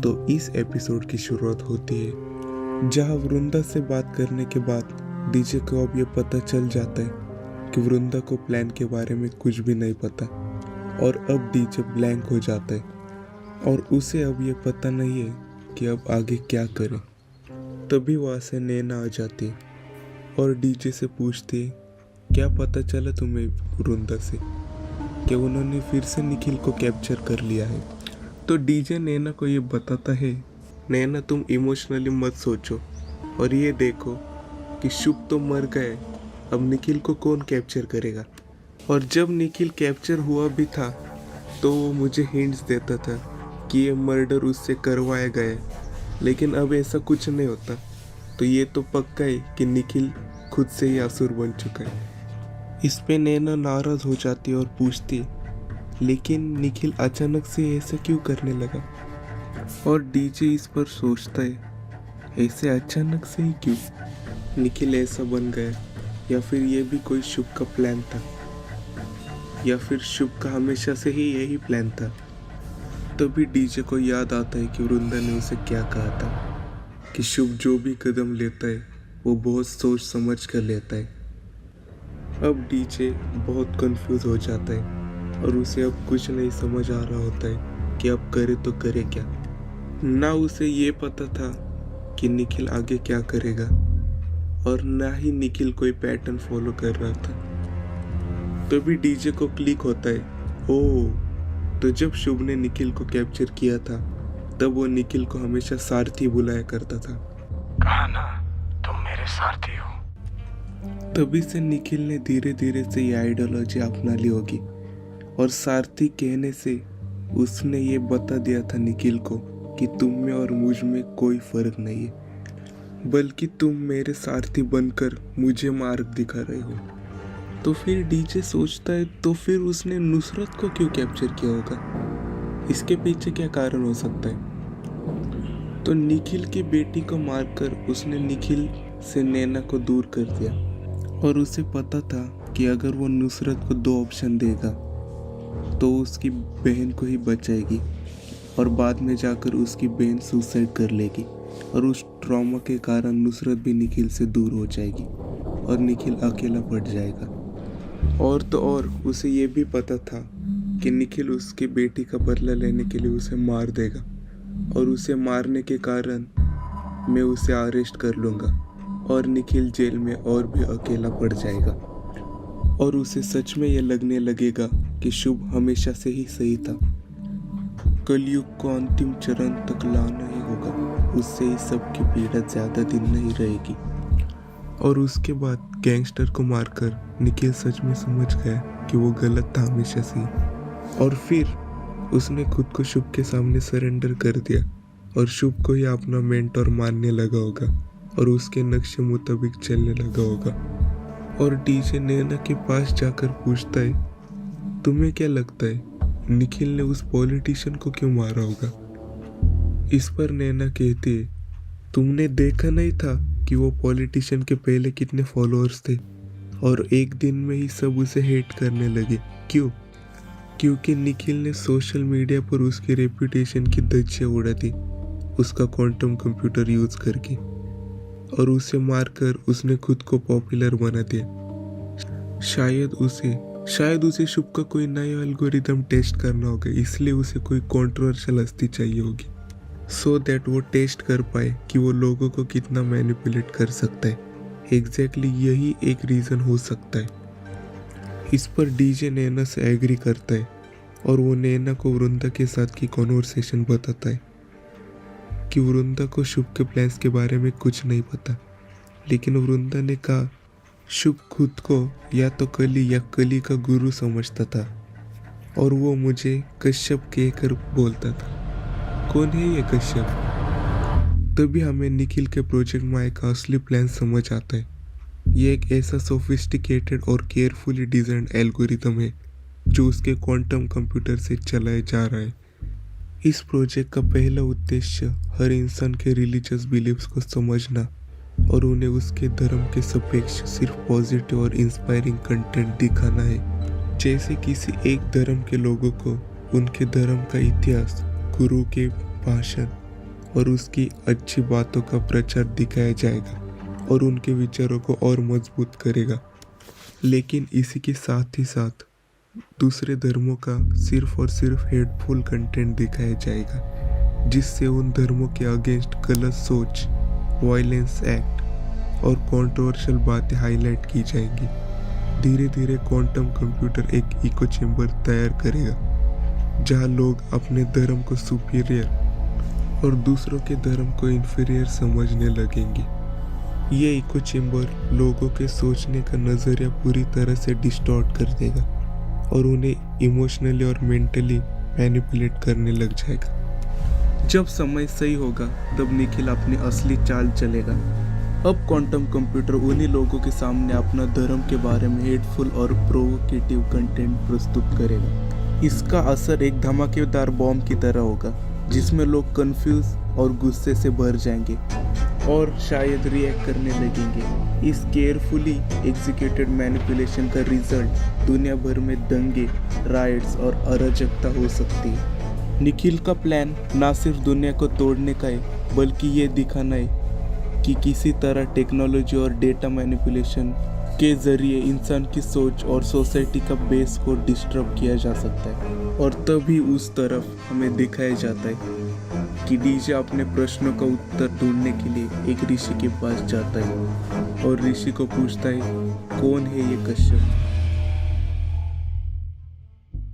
तो इस एपिसोड की शुरुआत होती है जहां वृंदा से बात करने के बाद डीजे को अब ये पता चल जाता है कि वृंदा को प्लान के बारे में कुछ भी नहीं पता और अब डीजे ब्लैंक हो जाता है और उसे अब ये पता नहीं है कि अब आगे क्या करे। तभी वहाँ से नैना आ जाती है और डीजे से पूछती है, क्या पता चला तुम्हें वृंदा से कि उन्होंने फिर से निखिल को कैप्चर कर लिया है। तो डीजे नैना को ये बताता है, नैना तुम इमोशनली मत सोचो और ये देखो कि शुभ तो मर गए, अब निखिल को कौन कैप्चर करेगा। और जब निखिल कैप्चर हुआ भी था तो वो मुझे हिंट्स देता था कि ये मर्डर उससे करवाया गया है, लेकिन अब ऐसा कुछ नहीं होता। तो ये तो पक्का है कि निखिल खुद से ही असुर बन चुका है। इस पे नैना नाराज हो जाती है और पूछती है, लेकिन निखिल अचानक से ऐसा क्यों करने लगा। और डीजे इस पर सोचता है, ऐसे अचानक से ही क्यों निखिल ऐसा बन गया, या फिर ये भी कोई शुभ का प्लान था, या फिर शुभ का हमेशा से ही यही प्लान था। तभी डीजे को याद आता है कि वृंदा ने उसे क्या कहा था कि शुभ जो भी कदम लेता है वो बहुत सोच समझ कर लेता है। अब डीजे बहुत कंफ्यूज हो जाता है और उसे अब कुछ नहीं समझ आ रहा होता है कि अब करे तो करे क्या। ना उसे ये पता था कि निखिल आगे क्या करेगा और ना ही निखिल कोई पैटर्न फॉलो कर रहा था। तभी डीजे को क्लिक होता है, ओह, तो जब शुभ ने निखिल को कैप्चर किया था तब वो निखिल को हमेशा सारथी बुलाया करता था। कहा ना तुम मेरे सारथी हो। तभी से निखिल ने धीरे धीरे से ये आइडियोलॉजी अपना ली होगी और सारथी कहने से उसने ये बता दिया था निखिल को कि तुम में और मुझ में कोई फर्क नहीं है, बल्कि तुम मेरे सारथी बनकर मुझे मार्ग दिखा रहे हो। तो फिर डीजे सोचता है, तो फिर उसने नुसरत को क्यों कैप्चर किया होगा, इसके पीछे क्या कारण हो सकता है। तो निखिल की बेटी को मारकर उसने निखिल से नैना को दूर कर दिया और उसे पता था कि अगर वो नुसरत को 2 ऑप्शन देगा तो उसकी बहन को ही बचाएगी और बाद में जाकर उसकी बहन सुसाइड कर लेगी और उस ट्रॉमा के कारण नुसरत भी निखिल से दूर हो जाएगी और निखिल अकेला पड़ जाएगा। और तो और उसे ये भी पता था कि निखिल उसकी बेटी का बदला लेने के लिए उसे मार देगा और उसे मारने के कारण मैं उसे अरेस्ट कर लूँगा और निखिल जेल में और भी अकेला पड़ जाएगा और उसे सच में यह लगने लगेगा कि शुभ हमेशा से ही सही था। कलयुग को अंतिम चरण तक लाना ही होगा, उससे ही सबकी पीड़ा ज्यादा दिन नहीं रहेगी। और उसके बाद गैंगस्टर को मारकर निखिल सच में समझ गया कि वो गलत था हमेशा से ही और फिर उसने खुद को शुभ के सामने सरेंडर कर दिया और शुभ को ही अपना मेंटोर मानने लगा होगा और उसके नक्शे मुताबिक चलने लगा होगा। और डीजे नैना के पास जाकर पूछता है, तुम्हें क्या लगता है निखिल ने उस पॉलिटिशियन को क्यों मारा होगा। इस पर नैना कहती है, तुमने देखा नहीं था कि वो पॉलिटिशियन के पहले कितने फॉलोअर्स थे और एक दिन में ही सब उसे हेट करने लगे। क्यों? क्योंकि निखिल ने सोशल मीडिया पर उसकी रेपुटेशन की धज्जियां उड़ा दी उसका क्वांटम कंप्यूटर यूज करके और उसे मारकर उसने खुद को पॉपुलर बना दिया। शायद उसे शुभ का कोई नया एल्गोरिदम टेस्ट करना होगा, इसलिए उसे कोई कंट्रोवर्शियल हस्ती चाहिए होगी सो दैट वो टेस्ट कर पाए कि वो लोगों को कितना मैनिपुलेट कर सकता है। एग्जैक्टली यही एक रीजन हो सकता है। इस पर डीजे नैना से एग्री करता है और वो नैना को वृंदा के साथ की कॉन्वर्सेशन बताता है कि वृंदा को शुभ के प्लान्स के बारे में कुछ नहीं पता, लेकिन वृंदा ने कहा शुभ खुद को या तो कली या कली का गुरु समझता था और वो मुझे कश्यप कहकर बोलता था। कौन है ये कश्यप? तभी हमें निखिल के प्रोजेक्ट माया का असली प्लान समझ आता है। ये एक ऐसा सोफिस्टिकेटेड और केयरफुली डिजाइंड एल्गोरिदम है जो उसके क्वांटम कंप्यूटर से चलाया जा रहा है। इस प्रोजेक्ट का पहला उद्देश्य हर इंसान के रिलीजियस बिलीव्स को समझना और उन्हें उसके धर्म के सापेक्ष सिर्फ पॉजिटिव और इंस्पायरिंग कंटेंट दिखाना है। जैसे किसी एक धर्म के लोगों को उनके धर्म का इतिहास, गुरु के भाषण और उसकी अच्छी बातों का प्रचार दिखाया जाएगा और उनके विचारों को और मजबूत करेगा। लेकिन इसी के साथ ही साथ दूसरे धर्मों का सिर्फ और सिर्फ हेटफुल कंटेंट दिखाया जाएगा, जिससे उन धर्मों के अगेंस्ट गलत सोच, वायलेंस एक्ट और कंट्रोवर्शियल बातें हाईलाइट की जाएंगी। धीरे धीरे क्वांटम कंप्यूटर एक इको चेम्बर तैयार करेगा जहां लोग अपने धर्म को सुपीरियर और दूसरों के धर्म को इन्फीरियर समझने लगेंगे। ये इको चेम्बर लोगों के सोचने का नज़रिया पूरी तरह से डिस्टॉर्ट कर देगा और उन्हें इमोशनली और मेंटली मैनिपुलेट करने लग जाएगा। जब समय सही होगा तब निखिल अपनी असली चाल चलेगा। अब क्वांटम कंप्यूटर उन्हीं लोगों के सामने अपना धर्म के बारे में हेटफुल और प्रोवोकेटिव कंटेंट प्रस्तुत करेगा। इसका असर एक धमाकेदार बॉम्ब की तरह होगा, जिसमें लोग कंफ्यूज और गुस्से से भर जाएंगे और शायद रिएक्ट करने लगेंगे। इस केयरफुली एग्जीक्यूटेड मैनिपुलेशन का रिजल्ट दुनिया भर में दंगे, राइट्स और अराजकता हो सकती है। निखिल का प्लान ना सिर्फ दुनिया को तोड़ने का है, बल्कि ये दिखाना है कि किसी तरह टेक्नोलॉजी और डेटा मैनिपुलेशन के जरिए इंसान की सोच और सोसाइटी का बेस को डिस्टर्ब किया जा सकता है। और तभी उस तरफ हमें दिखाया जाता है कि डीजे अपने प्रश्नों का उत्तर ढूंढने के लिए एक ऋषि के पास जाता है और ऋषि को पूछता है, कौन है ये कश्यप।